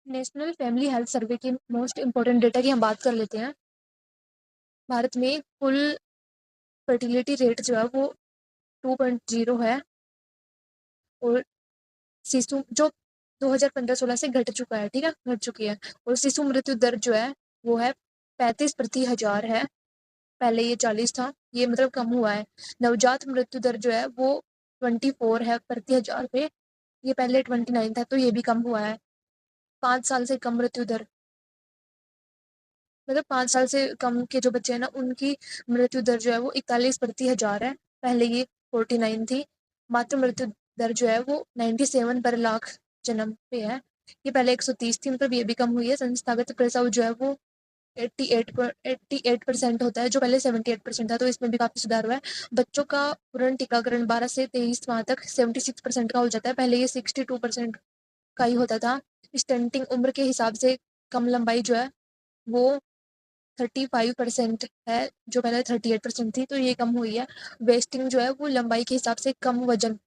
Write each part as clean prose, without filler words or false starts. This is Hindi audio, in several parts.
नेशनल फैमिली हेल्थ सर्वे की मोस्ट इम्पोर्टेंट डेटा की हम बात कर लेते हैं। भारत में कुल फर्टिलिटी रेट जो है वो 2.0 है और शिशु जो 2015-16 से घट चुका है, ठीक है, घट चुकी है। और शिशु मृत्यु दर जो है वो है 35 प्रति हजार है। पहले ये 40 था, ये मतलब कम हुआ है। नवजात मृत्यु दर जो है वो 24 है प्रति हजार पे, ये पहले 29 था, तो ये भी कम हुआ है। 5 साल से कम मृत्यु दर, मतलब 5 साल से कम के जो बच्चे हैं ना, उनकी मृत्यु दर जो है वो 41 प्रति हजार है, पहले ये 49 थी। मातृ मृत्यु दर जो है वो 97 पर लाख जन्म पे है, ये पहले 130 थी, मतलब ये भी कम हुई है। संस्थागत प्रसव जो है वो 88% होता है, जो पहले 78% था, तो इसमें भी काफी सुधार हुआ है। बच्चों का पूर्ण टीकाकरण 12 से 23 माह तक 76% का हो जाता है, पहले ये 62% का ही होता था। स्टंटिंग उम्र के हिसाब से कम लंबाई जो है वो 35% है, जो पहले 38% थी, तो ये कम हुई है। वेस्टिंग जो है वो लंबाई के हिसाब से कम वजन।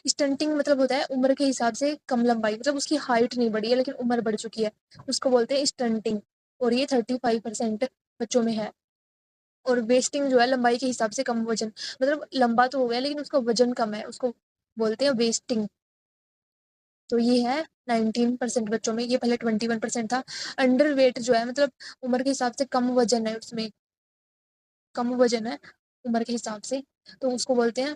स्टंटिंग मतलब होता है उम्र के हिसाब से कम लंबाई, मतलब उसकी हाइट नहीं बढ़ी है लेकिन उम्र बढ़ चुकी है, उसको बोलते हैं स्टंटिंग। और ये 35% बच्चों में है। और वेस्टिंग जो है लंबाई के हिसाब से कम वजन, मतलब लंबा तो हो गया लेकिन उसका वजन कम है, उसको बोलते हैं वेस्टिंग। तो ये है 19% बच्चों में, ये पहले 21% था। अंडर वेट जो है मतलब उम्र के हिसाब से कम वजन है, उसमें कम वजन है उम्र के हिसाब से, तो उसको बोलते हैं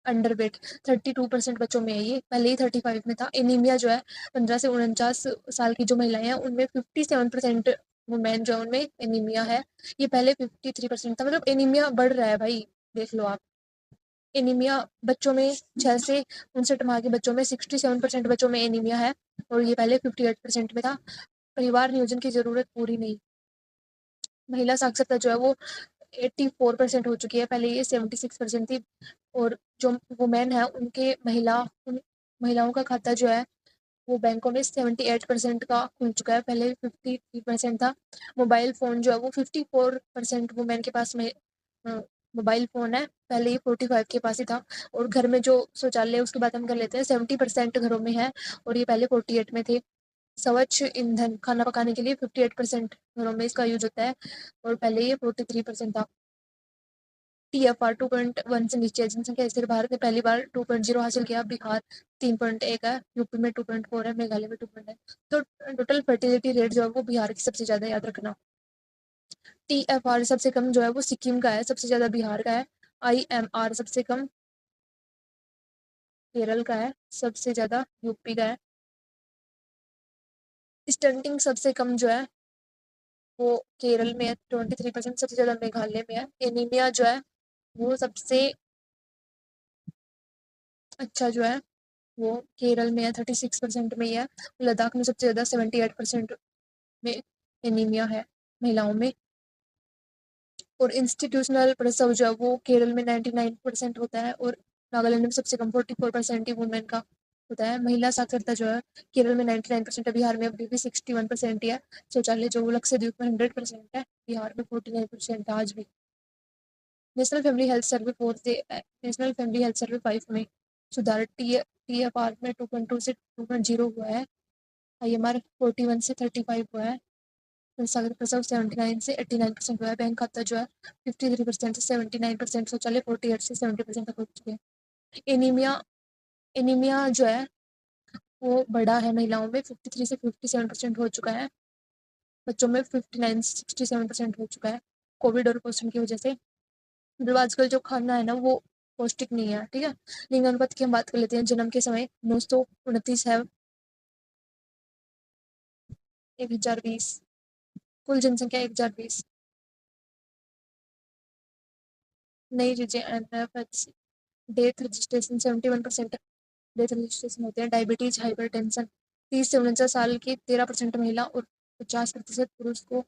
अंडर वेट। 32% बच्चों में है, ये पहले ही 35 में था। एनीमिया जो है 15 से 49 साल की जो महिलाएं हैं उनमें 57% वुमेन जो है उनमें एनीमिया है, ये पहले 53% था, मतलब एनीमिया बढ़ रहा है भाई, देख लो आप। एनीमिया बच्चों में 6 से 59 माह के बच्चों में 67% बच्चों में एनीमिया है, और ये पहले 58% में था। परिवार नियोजन की जरूरत पूरी नहीं। महिला साक्षरता जो है वो 84% हो चुकी है, पहले ये 76% थी। और जो वुमेन है उनके उन महिलाओं का खाता जो है वो बैंकों में 78% का खुल चुका है, पहले 53% था। मोबाइल फोन जो है वो 54% वुमेन के पास में मोबाइल फोन है, पहले ये 45 के पास ही था। और घर में जो शौचालय है उसकी बात हम कर लेते हैं, 70% घरों में है, और ये पहले 48 में थे। स्वच्छ ईंधन खाना पकाने के लिए 58% घरों में इसका यूज होता है, और पहले ये 43% था। TFR 2.1 से नीचे है, जनसंख्या स्थिर। भारत ने पहली बार 2.0 हासिल किया, बिहार 3.1 है, यूपी में 2.4 है, मेघालय में 2.1 है। तो टोटल फर्टिलिटी रेट जो है वो बिहार की सबसे ज्यादा, याद रखना। TFR सबसे कम जो है वो सिक्किम का है, सबसे ज्यादा बिहार का है। IMR सबसे कम केरल का है, सबसे ज्यादा यूपी का है। स्टंटिंग सबसे कम जो है वो केरल में है, 23%, सबसे ज्यादा मेघालय में है। एनीमिया जो है वो सबसे अच्छा जो है वो केरल में है, 36% में ही है। लद्दाख में सबसे ज्यादा 78% में एनीमिया है महिलाओं में। और इंस्टीट्यूशनल प्रसव जो है वो केरल में 99% होता है, और नागालैंड में सबसे कम 44% ही वुमेन का होता है। महिला साक्षरता जो है केरल में 99% है, बिहार में अभी भी 61% ही है। शौचालय जो वो लक्षद्वीप में 100% है, बिहार में 49% है आज भी। नेशनल फैमिली हेल्थ सर्वे 4 से नेशनल फैमिली हेल्थ सर्वे 5 में सुधार। TFR में 2.2 से 2.0 हुआ है। IMR 41 से 35 हुआ है। संस्थागत प्रसव 79 से 89% हुआ है। बैंक खाता जो है 53% से 79%, शौचालय 48 से 70% तक हो चुके हैं। एनीमिया एनीमिया जो है वो बढ़ा है महिलाओं में, 53 से 57% हो चुका है। बच्चों में 59 से 67% हो चुका है, कोविड और पोषण की वजह से। मतलब आजकल जो खाना है ना वो पौष्टिक नहीं है, ठीक है। लिंग अनुपात की हम बात कर लेते हैं। जन्म के समय 929 है, 1020। कुल जनसंख्या 1020। नई चीजें NFH। Death registration 71% death registration होते हैं। Diabetes, hypertension. 30 से 49 साल की 13% महिला और 50% पुरुष को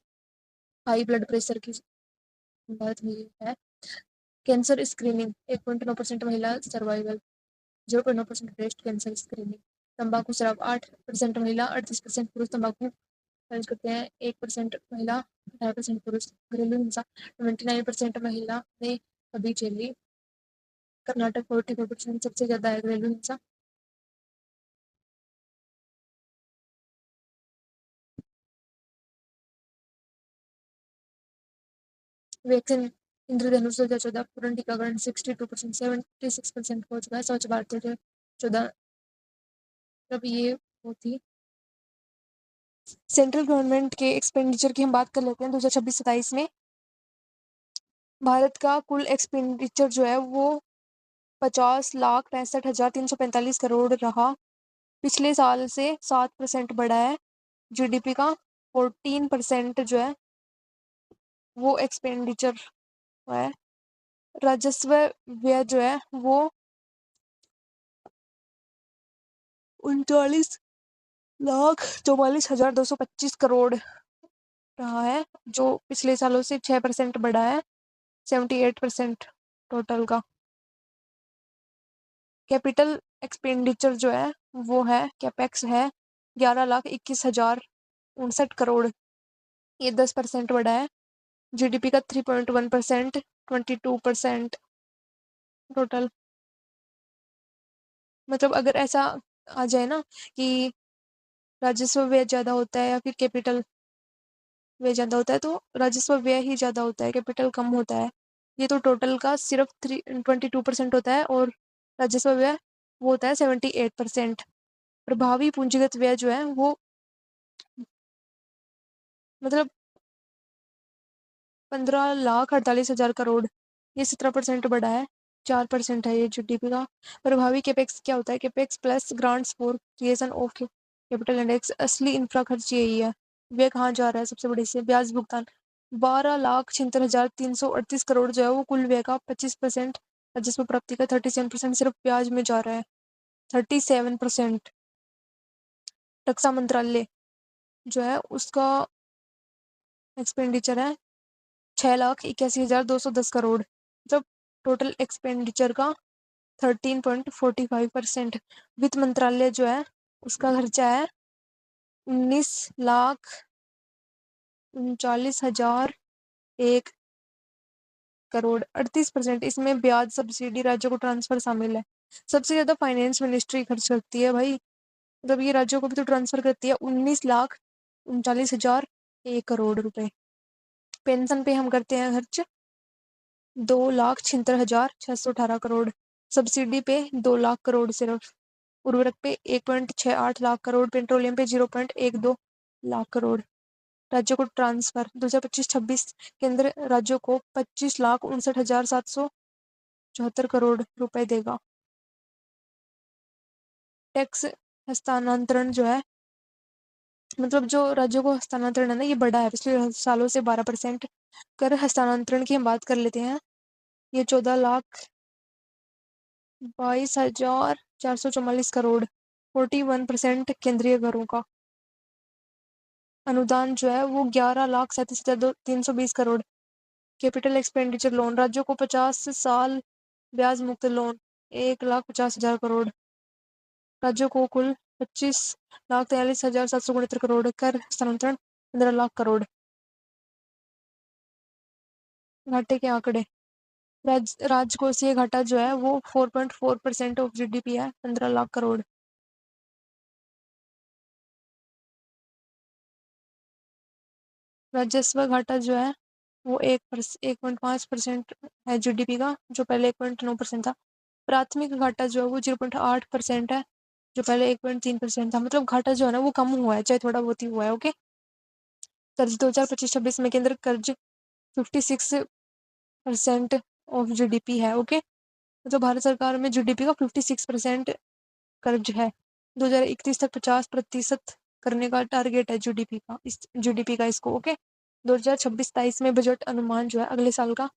हाई ब्लड प्रेशर की भारत में है। कैंसर स्क्रीनिंग 1.9% महिला सर्वाइवल। 0.9% breast cancer screening. तंबाकू शराब 8% महिला, 38% पुरुष तंबाकू यूज करते हैं। 1% महिला, 18% पुरुष। घरेलू हिंसा 29% महिला ने अभी झेली। कर्नाटक 44% सबसे ज्यादा है घरेलू हिंसा। वैक्सीन इंद्रधनुष 2014 पूर्ण टीकाकरण 62% 76% हो चुका है। स्वच्छ भारत 2014 तब ये वो थी। सेंट्रल गवर्नमेंट के एक्सपेंडिचर की हम बात कर लेते हैं 2026-27 में। भारत का कुल एक्सपेंडिचर जो है वो 50,65,345 करोड़ रहा। पिछले साल से 7% बढ़ा है। जीडीपी का 14% जो है वो एक्सपेंडिचर है। राजस्व व्यय जो है वो 39,44,225 करोड़ रहा है, जो पिछले सालों से 6% बढ़ा है। 78% टोटल का। कैपिटल एक्सपेंडिचर जो है वो है कैपेक्स है 11,21,059 करोड़। ये 10% बढ़ा है। जीडीपी का 3.1%, 22% टोटल। मतलब अगर ऐसा आ जाए ना कि राजस्व व्यय ज्यादा होता है या फिर कैपिटल व्यय ज्यादा होता है, तो राजस्व व्यय ही ज्यादा होता है, कैपिटल कम होता है। ये तो टोटल का सिर्फ 22% होता है और राजस्व व्यय वो होता है 78%। प्रभावी पूंजीगत व्यय जो है वो मतलब 15,48,000 करोड़। ये 17% बढ़ा है। 4% है ये जीडीपी का। प्रभावी कैपेक्स क्या होता है? Capex plus grants for creation of capital index. असली इंफ्रा खर्च यही है। व्यय कहाँ जा रहा है? सबसे बड़ी से ब्याज भुगतान 12,76,338 करोड़ जो है वो कुल व्यय का 25%। राजस्व प्राप्ति का 37% सिर्फ ब्याज में जा रहा है। 37%। रक्षा मंत्रालय जो है उसका एक्सपेंडिचर है 6,81,210 करोड़। मतलब टोटल एक्सपेंडिचर का 13.45%। वित्त मंत्रालय जो है उसका खर्चा है 19,39,001 करोड़। 38%। इसमें ब्याज, सब्सिडी, राज्यों को ट्रांसफर शामिल है। सबसे ज्यादा फाइनेंस मिनिस्ट्री खर्च करती है भाई। मतलब ये राज्यों को भी तो ट्रांसफर करती है। 19,39,001 करोड़ रुपए। पेंशन पे हम करते हैं खर्च 2,76,618 करोड़। सब्सिडी पे 2 लाख करोड़ सिर्फ। उर्वरक पे 1.68 लाख करोड़। पेट्रोलियम पे 0.12 लाख करोड़। राज्यों को ट्रांसफर 2025-26 केंद्र राज्यों को 25,59,774 करोड़ देगा। टैक्स हस्तांतरण जो है मतलब जो राज्यों को हस्तांतरण है ना ये बढ़ा है पिछले सालों से 12%। कर हस्तांतरण की हम बात कर लेते हैं। ये 14,22,444 करोड़। 41% केंद्रीय करों का। अनुदान जो है वो 11,37,320 करोड़। कैपिटल एक्सपेंडिचर लोन राज्यों को 50 साल ब्याज मुक्त लोन 1,50,000 करोड़। राज्यों को कुल 25,43,769 करोड़। कर हस्तांतरण 15 लाख करोड़। घाटे के आंकड़े। राजकोषीय घाटा जो है वो 4.4% ऑफ जीडीपी है। 15 लाख करोड़। राजस्व घाटा जो है वो 1.5% है जीडीपी का, जो पहले 1.9% था। प्राथमिक घाटा जो है वो 0.8% है, जो पहले 1.3% था। मतलब घाटा जो है ना वो कम हुआ है, चाहे थोड़ा बहुत ही हुआ है। ओके। कर्ज 2025-26 में केंद्र कर्ज 56% ऑफ जीडीपी है। ओके। तो भारत सरकार में जीडीपी का 56% कर्ज है। 2031 तक 50% करने का टारगेट है जीडीपी का इसको। ओके। 2026-27 में बजट अनुमान जो है अगले साल का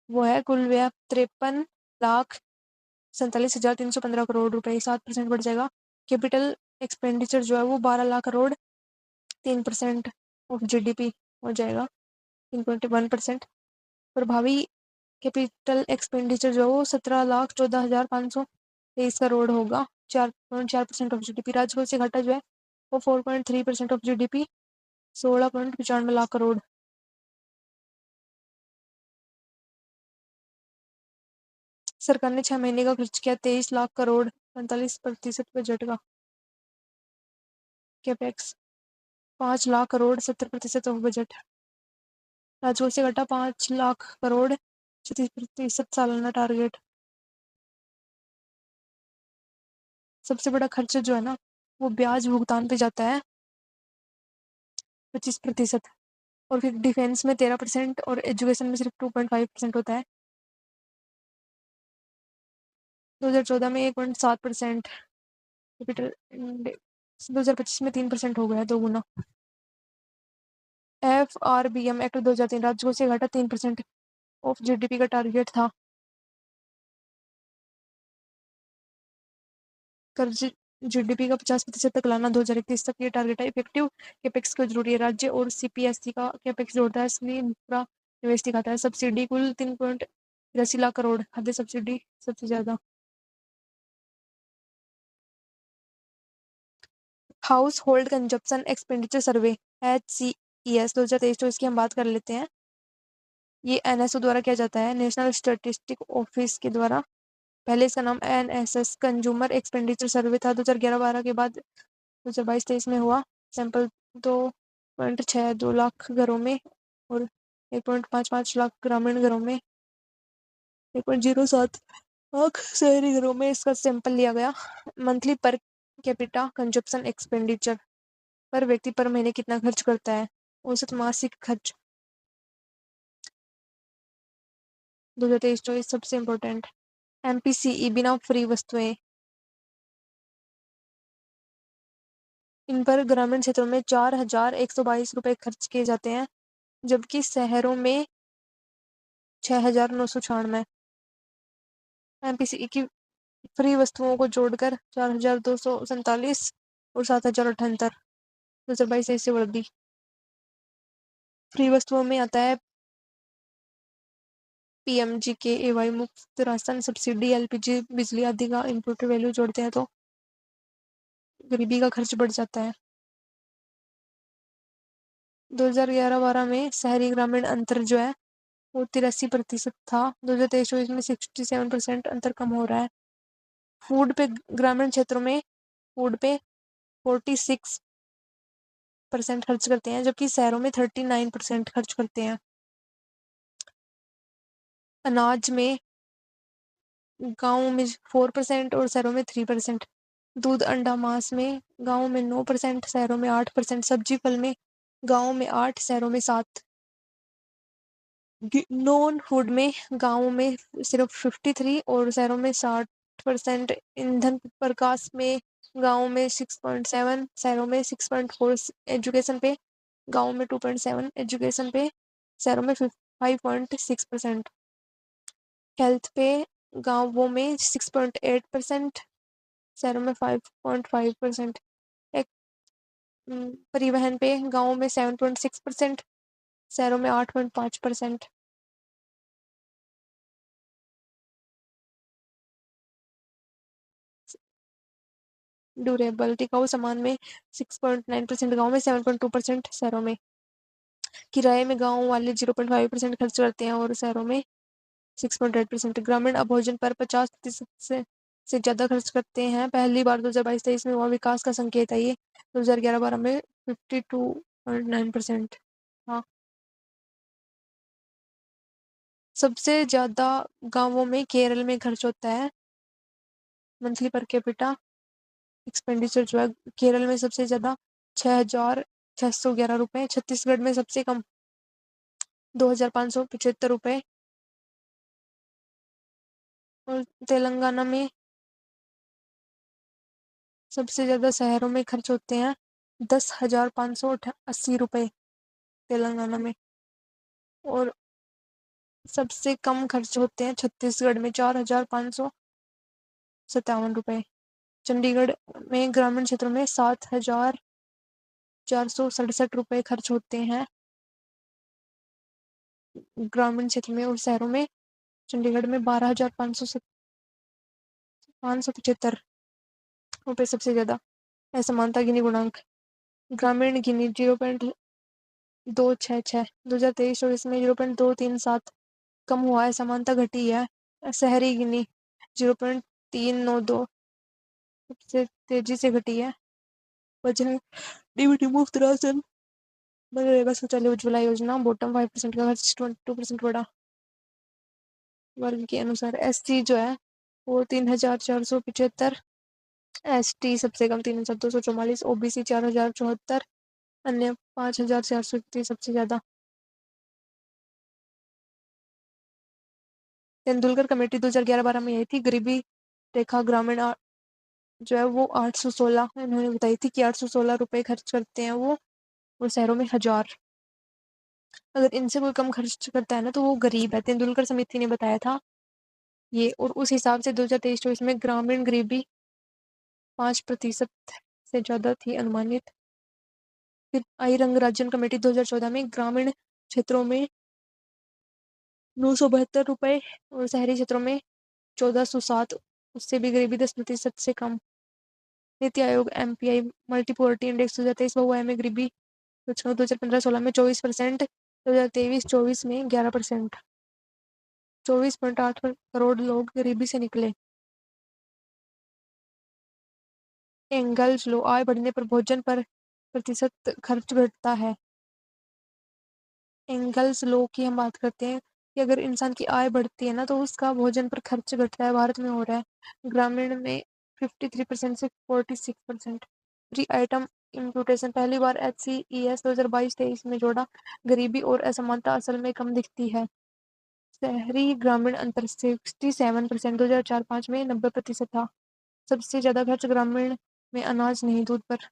वो है कुल व्यय 53,47,315 करोड़ रुपए। 7% बढ़ जाएगा। कैपिटल एक्सपेंडिचर जो है वो 12 लाख करोड़। 3% ऑफ जीडीपी हो जाएगा। 3.1%। प्रभावी कैपिटल एक्सपेंडिचर जो है वो 17,14,523 करोड़ होगा। 4.4% ऑफ जीडीपी। राजकोषीय से घाटा जो है वो 4.3% ऑफ जीडीपी। 16.95 लाख करोड़। सरकार ने 6 महीने का खर्च किया 23 लाख करोड़। 45% बजट का। Capex 5 lakh crore. 70% of budget. Rajkot से घटा 5 लाख करोड़, 36% सालाना टारगेट। सबसे बड़ा खर्च जो है ना वो ब्याज भुगतान पे जाता है 25%, और फिर डिफेंस में 13% और एजुकेशन में सिर्फ 2.5% होता है। 2014 में 1.7%, कैपिटल इंडेक्स 2025 में 3% हो गया, 2 गुना। FRBM एक्ट 2003 राज्यों से घटा 3% ऑफ GDP का टारगेट था। कर्ज GDP का 50% तक लाना 2031 तक ये टारगेट है। इफेक्टिव कैपेक्स क्यों जरूरी है? राज्य और CPSC का कैपेक्स जोड़ता है, इसलिए पूरा निवेश दिखाता है। सब्सिडी कुल 3.83 लाख करोड़, खाद्य सब्सिडी सबसे ज्यादा। हाउस होल्ड कंजप्शन एक्सपेंडिचर सर्वे HCES 2023-24 की हम बात कर लेते हैं। ये NSO द्वारा किया जाता है, नेशनल स्टैटिस्टिक ऑफिस के द्वारा। पहले इसका नाम NSS कंज्यूमर एक्सपेंडिचर सर्वे था। 2011-12 के बाद 2022-23 में हुआ। सैंपल 2.62 लाख घरों में और 1.55 लाख ग्रामीण घरों में, 1.07 लाख शहरी घरों में इसका सैंपल लिया गया। Monthly per capita consumption expenditure, पर व्यक्ति पर महीने कितना खर्च करता है? औसत मासिक खर्च 2023-24 सबसे इम्पोर्टेंट। MPCE बिना फ्री वस्तुएं, इन पर ग्रामीण क्षेत्रों में 4,122 रुपये खर्च किए जाते हैं, जबकि शहरों में 6,996। MPCE की फ्री वस्तुओं को जोड़कर 4,247 और 7,078 2022 से वृद्धि। फ्री वस्तुओं में आता है PMGKAY मुफ्त राशन, सब्सिडी, LPG, बिजली आदि का इनपुट वैल्यू जोड़ते हैं तो गरीबी का खर्च बढ़ जाता है। 2011-12 में शहरी ग्रामीण अंतर जो है वो 83% था। 2023-24 में 67% अंतर कम हो रहा है। फूड पे ग्रामीण क्षेत्रों में फूड पे 46% खर्च करते हैं, जबकि शहरों में 39% खर्च करते हैं। अनाज में गाँव में 4% और शहरों में 3%। दूध, अंडा, मांस में गाँव में 9%, शहरों में 8%। सब्जी फल में गाँव में 8, शहरों में 7। नॉन फूड में गाँव में सिर्फ 53 और शहरों में 60%। ईंधन प्रकाश में गाँव में 6.7, शहरों में 6.4। एजुकेशन पे गाँव में 2.7, एजुकेशन पे शहरों में 5.6%। हेल्थ पे गाँवों में 6.8%, शहरों में 5.5%। परिवहन पे गाँवों में 7.6%, शहरों में 8.5%। ड्यूरेबल टिकाऊ सामान में 6.9%, गाँव में 7.2%, शहरों में। किराए में गाँव वाले 0.5% खर्च करते हैं और शहरों में 6.8%। ग्रामीण भोजन पर 50% से ज्यादा खर्च करते हैं। पहली बार 2022-23 में हुआ, विकास का संकेत है ये। 2011-12 में 52.9%। हाँ, सबसे ज्यादा गांवों में केरल में खर्च होता है। मंथली पर कैपिटा एक्सपेंडिचर जो है केरल में सबसे ज्यादा 6,611 रुपये। छत्तीसगढ़ में सबसे कम 2,575 रुपये। और तेलंगाना में सबसे ज्यादा शहरों में खर्च होते हैं 10,580 रुपये तेलंगाना में। और सबसे कम खर्च होते हैं छत्तीसगढ़ में 4,557 रुपये। चंडीगढ़ में ग्रामीण क्षेत्रों में 7,467 रुपये खर्च होते हैं ग्रामीण क्षेत्र में, और शहरों में चंडीगढ़ में 12,575 रुपये सबसे ज्यादा। असमानता गिनी गुणांक, ग्रामीण गिनी 0.266, 2023-24 में 0.237 कम हुआ है, समानता घटी है। शहरी गिनी 0.392 सबसे तेजी से घटी है। वजह DBT मुफ्त राशन मनरेगा शौचालय उज्ज्वला योजना बॉटम 5% का खर्च 22% बढ़ा। वर्ग के अनुसार SC जो है वो 3,475, ST सबसे कम 3,244, OBC 4,074, अन्य 5,431 सबसे ज्यादा। तेंदुलकर कमेटी 2011-12 में आई थी। गरीबी रेखा ग्रामीण जो है वो 816 इन्होंने बताई थी कि 816 रुपए खर्च करते हैं वो, और शहरों में 1000। अगर इनसे कोई कम खर्च करता है ना तो वो गरीब है, तेंदुलकर समिति ने बताया था ये। और उस हिसाब से 2023-24 में ग्रामीण गरीबी 5% से ज्यादा थी अनुमानित। फिर आई रंगराजन कमेटी 2014 में, ग्रामीण क्षेत्रों में 972 रुपए और शहरी क्षेत्रों में 1407, उससे भी गरीबी 10% से कम। NITI Aayog MPI multi poverty index 2023 बहुआयामी में गरीबी 2015-16 में 24%, 2023-24 में 11%। 24.8 करोड़ लोग गरीबी से निकले। एंगल्स लो, आय बढ़ने पर भोजन पर प्रतिशत खर्च घटता है। एंगल्स लो की हम बात करते हैं कि अगर इंसान की आय बढ़ती है ना तो उसका भोजन पर खर्च घटता है। भारत में हो रहा है, ग्रामीण में 53% से 46%। प्री आइटम इम्प्यूटेशन पहली बार HCES 2022-23 में जोड़ा। गरीबी और असमानता असल में कम दिखती है। शहरी ग्रामीण अंतर 67%, 2004-5 में 90% था। सबसे ज्यादा खर्च ग्रामीण में अनाज नहीं दूध पर।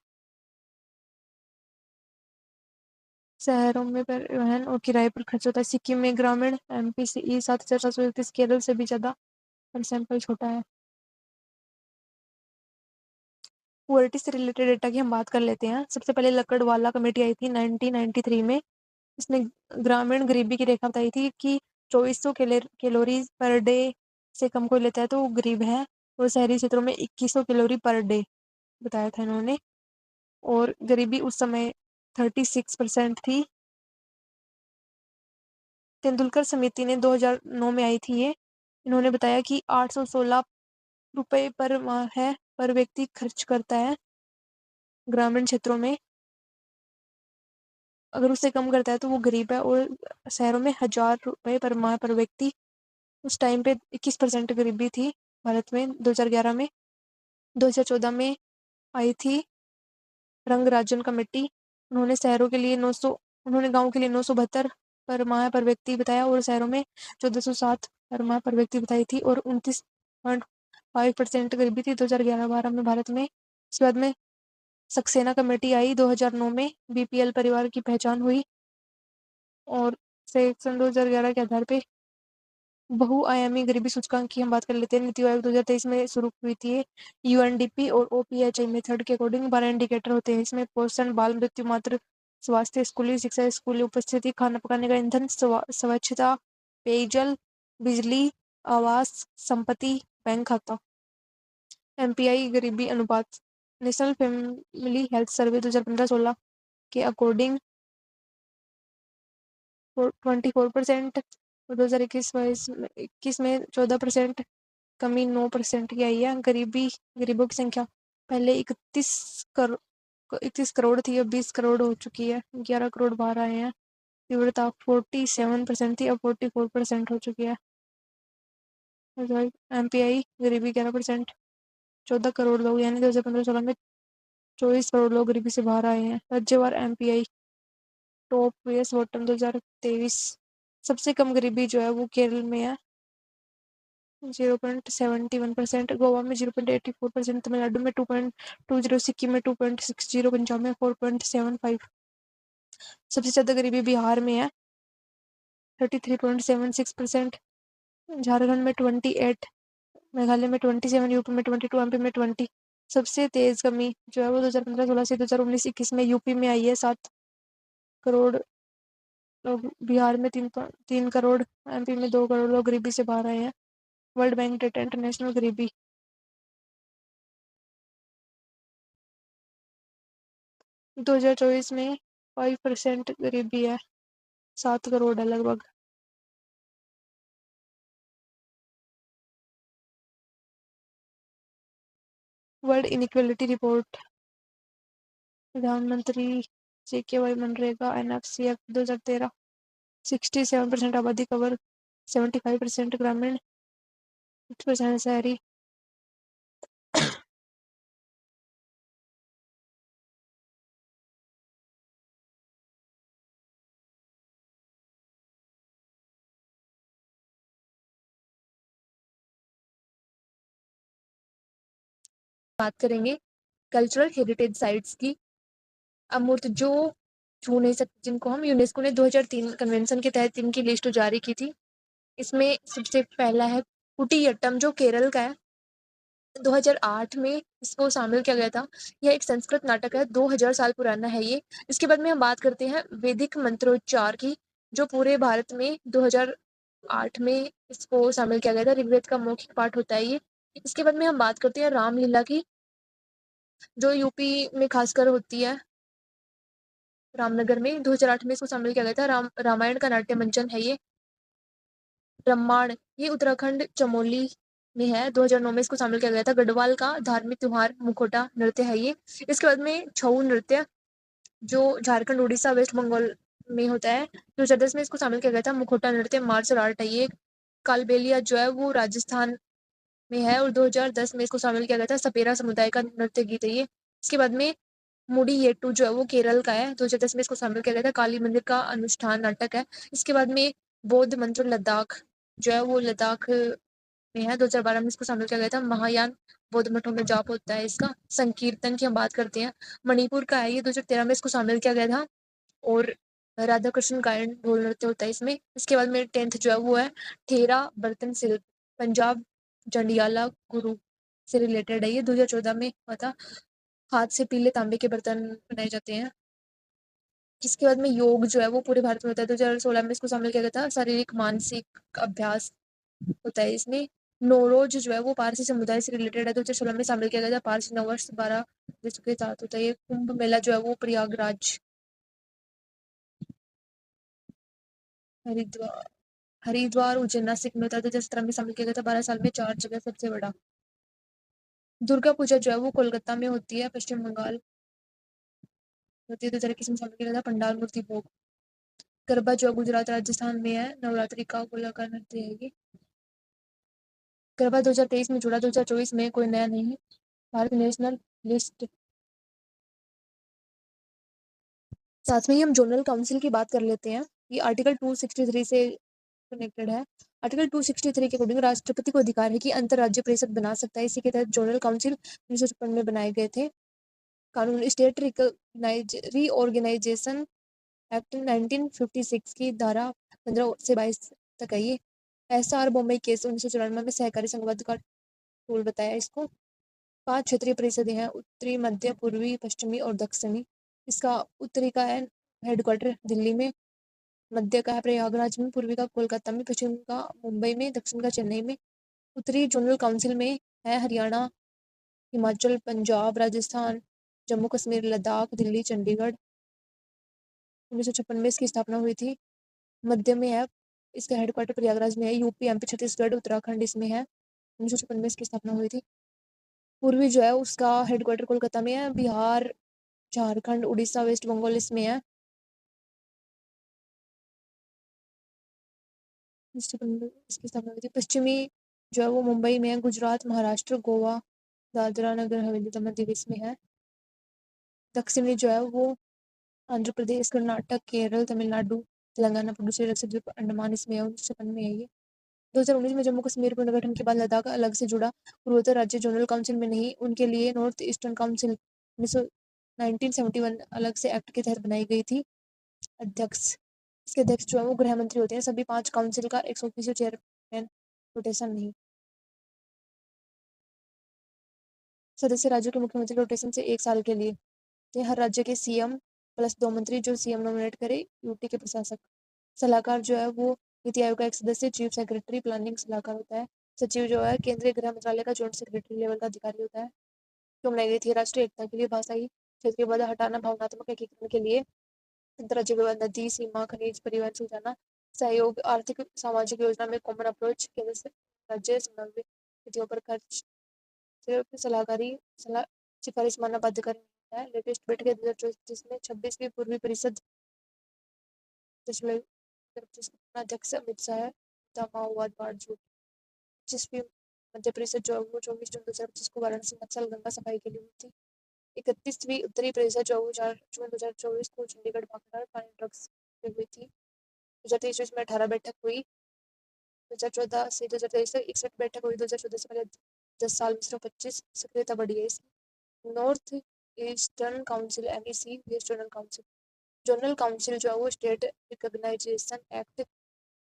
शहरों में परिवहन और किराए पर खर्च होता है। सिक्किम में ग्रामीण MPCE 7,731, केरल से भी ज्यादा, पर सैंपल छोटा है। पुअर्टी से रिलेटेड डेटा की हम बात कर लेते हैं। सबसे पहले लकड़वाला कमेटी आई थी 1993 में। इसने ग्रामीण गरीबी की रेखा बताई थी कि 2400 कैलोरी पर डे से कम कोई लेता है तो वो गरीब है, और शहरी क्षेत्रों में 2100 कैलोरी पर डे बताया था इन्होंने। और गरीबी उस समय 36% थी। तेंदुलकर समिति ने 2009 में आई थी ये। इन्होंने बताया कि 816 रुपए पर माह है पर व्यक्ति खर्च करता है ग्रामीण क्षेत्रों में। अगर उससे कम करता है तो वो गरीब है। और शहरों में 1000 रुपए पर माह पर व्यक्ति। उस टाइम पे 21% गरीबी थी भारत में 2011 में। 2014 में आई थी रंगराजन कमेटी। उन्होंने शहरों के लिए 900, उन्होंने गाँव के लिए 972 पर माह पर व्यक्ति बताया, और शहरों में 1407 पर माह पर व्यक्ति बताई थी। और 29.5% गरीबी थी 2011-12 में भारत में। उसके बाद में सक्सेना कमेटी आई 2009 में। BPL परिवार की पहचान हुई, और सेक्शन 2011 के आधार पे बहुआयामी गरीबी सूचकांक की हम बात कर लेते हैं। नीति आयोग 2023 में शुरू हुई थी। UNDP और OPHI मेथड के अकॉर्डिंग 12 इंडिकेटर होते हैं। इसमें पोषण, बाल मृत्यु, मातृ स्वास्थ्य, स्कूली शिक्षा, स्कूली उपस्थिति, खाना पकाने का ईंधन, स्वच्छता, पेयजल, बिजली, आवास, संपत्ति, बैंक खाता। MPI गरीबी अनुपात नेशनल फैमिली हेल्थ सर्वे 2015-16 के अकॉर्डिंग 24%, और 2021 में 14%, कमी 9% की आई है। गरीबों की संख्या पहले 31 करोड़ थी, अब 20 करोड़ हो चुकी है। 11 करोड़ बाहर आए हैं। तीव्रता 47% थी, अब 44% हो चुकी है। MPI गरीबी 11%, 14 करोड़ लोग, यानी 2015-16 में 24 करोड़ लोग गरीबी से बाहर आए हैं। राज्यवार MPI टॉप वेस बॉटम 2023। सबसे कम गरीबी जो है वो केरल में है 0.71%, गोवा में 0.84%, तमिलनाडु में 2.20, सिक्किम में 2.60, पंजाब में 4.75। सबसे ज्यादा गरीबी बिहार में है 33.76%, झारखंड में 28, मेघालय में 27, यूपी में 22, MP में 20। सबसे तेज कमी जो है वो 2015-16 से 2019-21 में यूपी में आई है। 7 करोड़ लोग, बिहार में 3 करोड़, MP में 2 करोड़ लोग गरीबी से बाहर आए हैं। वर्ल्ड बैंक डेटा इंटरनेशनल गरीबी 2024 में 5% गरीबी है, 7 करोड़ है लगभग। वर्ल्ड इनइक्वालिटी रिपोर्ट प्रधानमंत्री जेकेवाई मनरेगा एनएफसी एक्ट 2013 67% आबादी कवर 75% ग्रामीण 6% शहरी। बात करेंगे कल्चरल हेरिटेज साइट्स की। अमूर्त जो छू नहीं सकते, जिनको हम यूनेस्को ने 2003 कन्वेंशन के तहत इनकी लिस्ट जारी की थी। इसमें सबसे पहला है कुटियाट्टम, जो केरल का है। 2008 में इसको शामिल किया गया था। यह एक संस्कृत नाटक है, 2000 साल पुराना है ये। इसके बाद में हम बात करते हैं वैदिक मंत्रोच्चार की, जो पूरे भारत में 2008 में इसको शामिल किया गया था। ऋग्वेद का मौखिक पाठ होता है ये। इसके बाद में हम बात करते हैं रामलीला की, जो यूपी में खासकर होती है, रामनगर में। 2008 में इसको शामिल किया गया था। रामायण का नाट्य मंचन है ये। ब्रह्मांड, ये उत्तराखंड चमोली में है। 2009 में इसको शामिल किया गया था। गढ़वाल का धार्मिक त्योहार मुखोटा नृत्य है ये। इसके बाद में छऊ नृत्य, जो झारखंड, उड़ीसा, वेस्ट बंगाल में होता है। 2010 में इसको शामिल किया गया था। मुखोटा नृत्य मार्शल आर्ट है ये। कालबेलिया जो है वो राजस्थान में है, और 2010 में इसको शामिल किया गया था। सपेरा समुदाय का नृत्य गीत है ये। इसके बाद में मुड़ी येट्टू जो है वो केरल का है। 2010 में इसको शामिल किया गया था। काली मंदिर का अनुष्ठान नाटक है। इसके बाद में बौद्ध मंत्र लद्दाख जो है वो लद्दाख में है। 2012 में इसको शामिल किया गया था। महायान बौद्ध मठों में जाप होता है इसका। संकीर्तन की हम बात करते हैं, मणिपुर का है ये। 2013 में इसको शामिल किया गया था, और राधा कृष्ण गायन ढोल नृत्य होता है इसमें। इसके बाद में 10th जो है वो है ठेरा बर्तन शिल्प, पंजाब जंडियाला गुरु से रिलेटेड है ये। 2014 में हुआ था। हाथ से पीले तांबे के बर्तन बनाए जाते हैं। जिसके बाद में योग जो है वो पूरे भारत में होता है। 2016 में इसको शामिल किया गया था। शारीरिक मानसिक अभ्यास होता है इसमें। नौरोज जो है वो पारसी समुदाय से रिलेटेड है। 2016 में शामिल किया गया था। पारसी नववर्ष 12 देशों के साथ होता है ये। कुंभ मेला जो है वो प्रयागराज, हरिद्वार हरिद्वार उज्जैन नासिक में होता है। 2017 में शामिल किया गया था। 12 साल में 4 जगह सबसे बड़ा। दुर्गा पूजा जो है वो कोलकाता में होती है, पश्चिम बंगाल होती है। 2021 में शामिल किया गया था। पंडाल मूर्ति भोग। गरबा जो गुजरात राजस्थान में है, नवरात्रि का गोलाकार नृत्य है ये। गरबा 2023 में जुड़ा, 2024 में कोई नया नहीं। Bharat national list. साथ में ही हम जोनल काउंसिल की बात कर लेते हैं। ये आर्टिकल 263 से कनेक्टेड है। आर्टिकल 263 के अकॉर्डिंग राष्ट्रपति को अधिकार है कि अंतर्राज्य परिषद बना सकता है। इसी के तहत जोनल काउंसिल 1956 में बनाए गए थे। कानून स्टेट रीऑर्गेनाइजेशन एक्ट 1956 की धारा 15 से 22 तक है ये। SR बॉम्बे केस 1994 में सहकारी संघवाद का टूल बताया इसको। 5 क्षेत्रीय परिषदें हैं, उत्तरी, मध्य, पूर्वी, पश्चिमी और दक्षिणी। इसका उत्तरी का है हेडक्वार्टर दिल्ली में, मध्य का है प्रयागराज में, पूर्वी का कोलकाता में, पश्चिम का मुंबई में, दक्षिण का चेन्नई में। उत्तरी जोनल काउंसिल में है हरियाणा, हिमाचल, पंजाब, राजस्थान, जम्मू कश्मीर, लद्दाख, दिल्ली, चंडीगढ़। 1956 में इसकी स्थापना हुई थी। मध्य में है, इसका हेडक्वार्टर प्रयागराज में है। यूपी, एमपी, छत्तीसगढ़, उत्तराखंड इसमें है। 1956 में इसकी स्थापना हुई थी। पूर्वी जो है उसका हेडक्वार्टर कोलकाता में है। बिहार, झारखंड, उड़ीसा, वेस्ट बंगाल इसमें है। इसकी स्थापना हुई थी। पश्चिमी जो है वो मुंबई में है। गुजरात, महाराष्ट्र, गोवा, दादरा नगर हवेली, दमन दीव इसमें है। दक्षिणी जो है वो आंध्र प्रदेश, कर्नाटक, केरल, तमिलनाडु, तेलंगाना, पुडुचेरी, लक्षद्वीप, अंडमान इसमें है। 1956 में है ये। 2019 में जम्मू कश्मीर पुनर्गठन के बाद लद्दाख अलग से जुड़ा। पूर्वोत्तर राज्य जोनल काउंसिल में नहीं, उनके लिए नॉर्थ ईस्टर्न काउंसिल 1971 अलग से एक्ट के तहत बनाई गई थी। अध्यक्ष, इसके अध्यक्ष जो है वो गृह मंत्री होते हैं। सभी 5 काउंसिल का 100% चेयरमैन, रोटेशन नहीं। सदस्य राज्यों के मुख्यमंत्री रोटेशन से 1 साल के लिए थे। हर राज्य के सीएम प्लस 2 मंत्री जो सीएम नॉमिनेट करे। यूटी के प्रशासक। सलाहकार जो है वो नीति आयोग का एक सदस्य, चीफ सेक्रेटरी प्लानिंग सलाहकार होता है। सचिव जो है केंद्रीय गृह मंत्रालय का जॉइंट सेक्रेटरी लेवल का अधिकारी होता है। क्यों बनाई गई थी? राष्ट्रीय एकता के लिए, भाषाई क्षेत्र के बाद हटाना, भावनात्मक एकीकरण के लिए, अंतर्राज्य विवाद, नदी सीमा, खनिज, परिवहन सुलझाना, सहयोग, आर्थिक सामाजिक योजना में कॉमन अप्रोच, केंद्र से राज्य समन्वय नीतियों पर खर्च, सिर्फ सलाहकारी सलाह सिफारिश मानना बाध्यकारी। है। लेटेस्ट बैठक 2024 में 26वीं पूर्वी परिषद अध्यक्ष अमित शाह माओवाद बाढ़ 25वीं मध्य परिषद जो वो 24 जून 2025 को वाराणसी नक्सल गंगा सफाई के लिए हुई थी। 31वीं उत्तरी परिषद जो 4 जून 2024 को चंडीगढ़ भाखड़ा पानी ड्रग्स पे हुई थी। 2023 में 18 बैठक हुई। 2014 से 2023 तक 61 बैठक हुई। 2014 से पहले 10 साल में सिर्फ 25 सक्रियता बढ़ी है इसकी। North eastern council NEC west zonal council zonal council जो है वो स्टेट रिकॉग्नाइजेशन एक्ट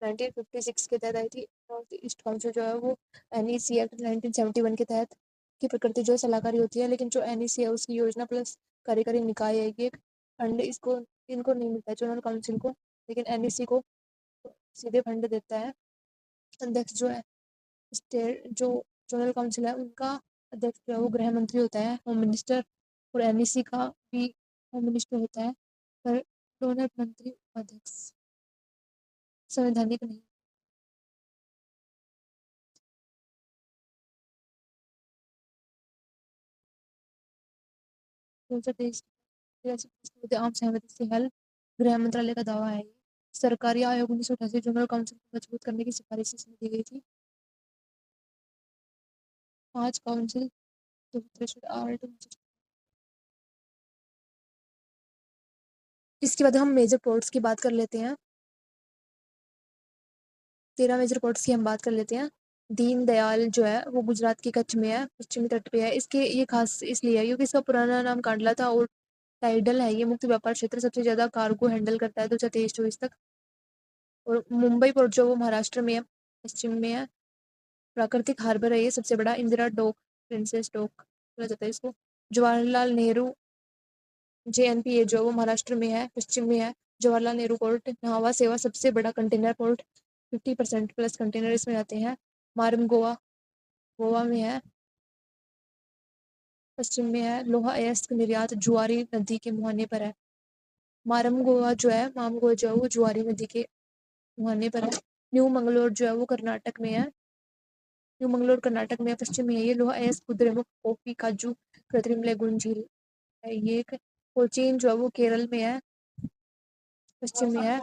1956 के तहत आई थी। नॉर्थ ईस्ट काउंसिल जो है वो NEC एक्ट 1971 के तहत की प्रकृति जो सलाहकारी होती है, लेकिन जो NEC है उसकी योजना प्लस कार्यकारी निकाय है ये फंड इसको इनको नहीं मिलता है जोनल काउंसिल को, लेकिन NEC को सीधे फंड देता है। अध्यक्ष जो है स्टेट जो जोनल काउंसिल है उनका अध्यक्ष जो है वो गृह मंत्री होता है, होम मिनिस्टर, और NEC का भी होम मिनिस्टर होता है, पर दोनों मंत्री अध्यक्ष संवैधानिक नहीं। 2023 आम सहमति से हल, गृह मंत्रालय का दावा है। सरकारी आयोग 1988 जनरल काउंसिल को मजबूत करने की सिफारिश इसमें दी गई थी। 5 काउंसिल इसके बाद हम मेजर पोर्ट्स की बात कर लेते हैं। 13 मेजर पोर्ट्स की हम बात कर लेते हैं। दीनदयाल जो है वो गुजरात के कच्छ में है, पश्चिमी तट पे है। इसके ये खास इसलिए है क्योंकि इसका पुराना नाम कांडला था और टाइडल है ये मुक्त व्यापार क्षेत्र, सबसे ज्यादा कार्गो हैंडल करता है 2023-24 तक। और मुंबई पोर्ट जो वो महाराष्ट्र में है, पश्चिम में है। प्राकृतिक हार्बर है ये सबसे बड़ा, इंदिरा डॉक, प्रिंसेस डॉक बोला जाता है इसको। जवाहरलाल नेहरू JNPA जो वो महाराष्ट्र में है, पश्चिम में है। जवाहरलाल नेहरू पोर्ट नावा सेवा सबसे बड़ा कंटेनर पोर्ट, 50% प्लस कंटेनर इसमें आते हैं। मारम गोवा गोवा में है, पश्चिम में है। लोहा अयस्क निर्यात जुआरी नदी के मुहाने पर है। मारम गोवा जो है माम गोवा जो है वो जुआरी नदी के मुहाने पर है। न्यू मंगलोर जो है वो कर्नाटक में है, न्यू मंगलोर कर्नाटक में है, पश्चिम में है ये। लोहा अयस्क कुद्रेमुख कॉफी काजू कृत्रिम लेगुन झील है ये। कोचीन जो है वो केरल में है, पश्चिम में है।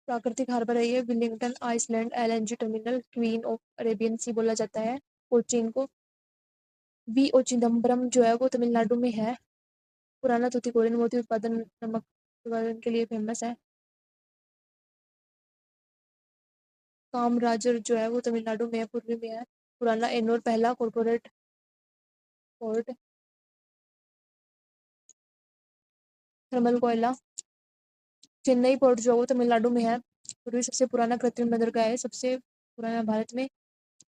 प्राकृतिक हार्बर है ये। Willingdon island LNG terminal, queen of Arabian sea बोला जाता है कोचीन को। VO चिदम्बरम जो है वो तमिलनाडु में है। पुराना तूतीकोरिन मोती उत्पादन नमक उत्पादन के लिए फेमस है। कामराजर जो है वो तमिलनाडु में है, पूर्वी में है। पुराना एनोर पहला कॉर्पोरेट पोर्ट। थर्मल कोयला चेन्नई पोर्ट जो है वो तमिलनाडु में है, पूर्वी सबसे पुराना कृत्रिम बंदरगाह है, सबसे पुराना भारत में।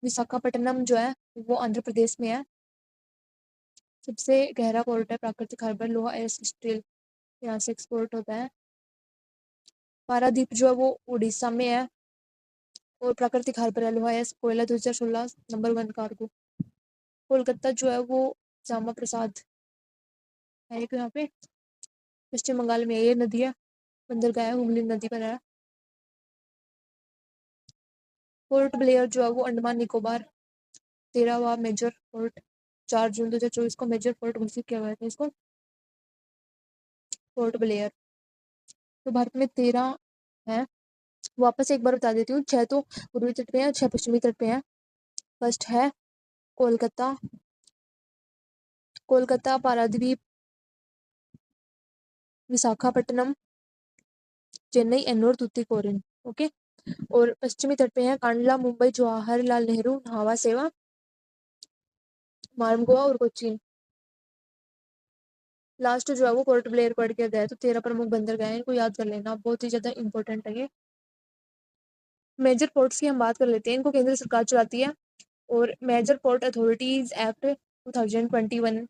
विशाखापट्टनम जो है वो आंध्र प्रदेश में है, सबसे गहरा पोर्ट है। प्राकृतिक हार्बर लोहा अयस्क स्टील यहाँ से एक्सपोर्ट होता है। पारादीप जो है वो उड़ीसा में है और प्राकृतिक हार्बर है। लोहा अयस्क कोयला 2016 नंबर 1 कार्गो। कोलकाता जो है वो श्यामा प्रसाद है एक यहाँ पे, पश्चिम बंगाल में ये नदी है, बंदरगाह है, हुगली नदी पर है। पोर्ट ब्लेयर जो है वो अंडमान निकोबार 13वां मेजर पोर्ट, 4 जून 2024 को मेजर पोर्ट घोषित किया गया था इसको, पोर्ट ब्लेयर। तो भारत में 13 है। वापस एक बार बता देती हूँ, 6 तो पूर्वी तट पे है, 6 पश्चिमी तट पे है। फर्स्ट है कोलकाता, कोलकाता, पारादीप, विशाखापट्टनम, चेन्नई, एन्नोर, तूतीकोरिन। ओके। और पश्चिमी तट पे है कांडला, मुंबई, जवाहरलाल नेहरू नावा सेवा, मार्म गोवा और कोचीन। लास्ट जो है वो पोर्ट ब्लेयर पढ़ के गए, तो 13 प्रमुख बंदरगाह हैं, इनको याद कर लेना, बहुत ही ज्यादा इंपॉर्टेंट है ये। मेजर पोर्ट्स की हम बात कर लेते हैं, इनको केंद्र सरकार चलाती है। और मेजर पोर्ट अथॉरिटीज एक्ट 2021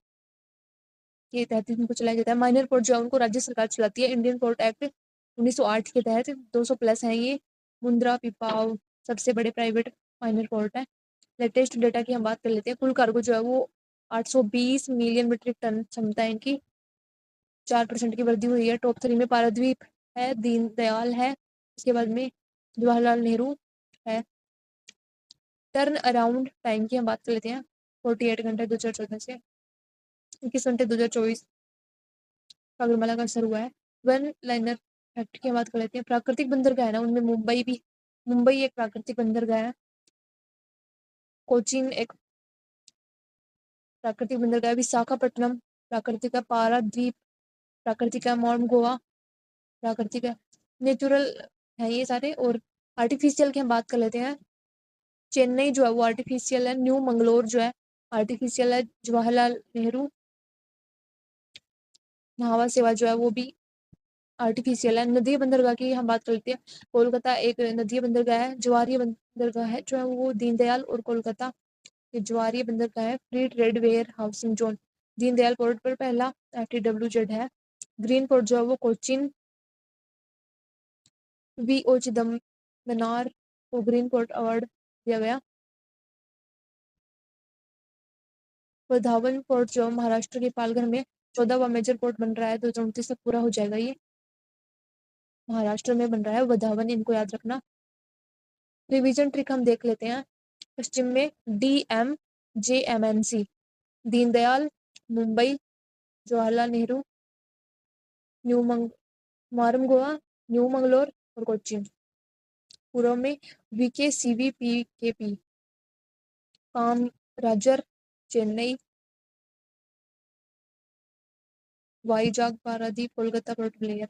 के तहत इनको चलाया जाता है। माइनर पोर्ट जो है उनको राज्य सरकार चलाती है। इंडियन पोर्ट एक्ट 1908 के तहत 200 प्लस हैं ये। मुंद्रा, पिपाव सबसे बड़े प्राइवेट माइनर पोर्ट है। लेटेस्ट डेटा की हम बात कर लेते हैं। कुल कार्गो जो है वो 820 मिलियन मीट्रिक टन क्षमता है इनकी, 4% की वृद्धि हुई है। टॉप 3 में पाराद्वीप है, दीनदयाल है, उसके बाद में जवाहरलाल नेहरू है। टर्न अराउंड टाइम की हम बात कर लेते हैं, 48 घंटे 2014 से। 21 घंटे 2024 सागरमाला का असर हुआ है। वन लाइनर फैक्ट की बात कर लेते हैं। प्राकृतिक बंदरगाह है ना, उनमें मुंबई एक प्राकृतिक बंदरगाह है। कोचीन एक प्राकृतिक बंदरगाह, विशाखापट्टनम प्राकृतिक है, पारादीप प्राकृतिक है, मॉर्म गोवा प्राकृतिक है। नेचुरल है ये सारे। और आर्टिफिशियल की हम बात कर लेते हैं। चेन्नई जो है वो आर्टिफिशियल है। न्यू मंगलोर जो है आर्टिफिशियल है। जवाहरलाल नेहरू न्हावा सेवा जो है वो भी आर्टिफिशियल है। नदी बंदरगाह की हम बात कर लेते हैं। कोलकाता एक नदी बंदरगाह है। जवाहरी बंदरगाह है जो है वो दीनदयाल और कोलकाता ये जवाहरी बंदरगाह है। Free trade warehousing zone Deendayal port पर पहला FTWZ है। ग्रीन पोर्ट जो है वो कोचिन VO चिदम्बरनार को ग्रीन पोर्ट अवार्ड दिया गया। वधावन पोर्ट जो महाराष्ट्र के पालघर में 14वां मेजर पोर्ट बन रहा है। 2029 तक पूरा हो जाएगा। ये महाराष्ट्र में बन रहा है वधावन, इनको याद रखना। रिवीजन ट्रिक हम देख लेते हैं। पश्चिम में DMJMNC दीनदयाल, मुंबई, जवाहरलाल नेहरू, न्यू मारम गोवा, न्यू मंगलोर और कोच्चि। पूर्व में VKCVPKP कामराजर, चेन्नई, वाईजाग, पारादीप, कोलकाता, पोर्ट ब्लेयर।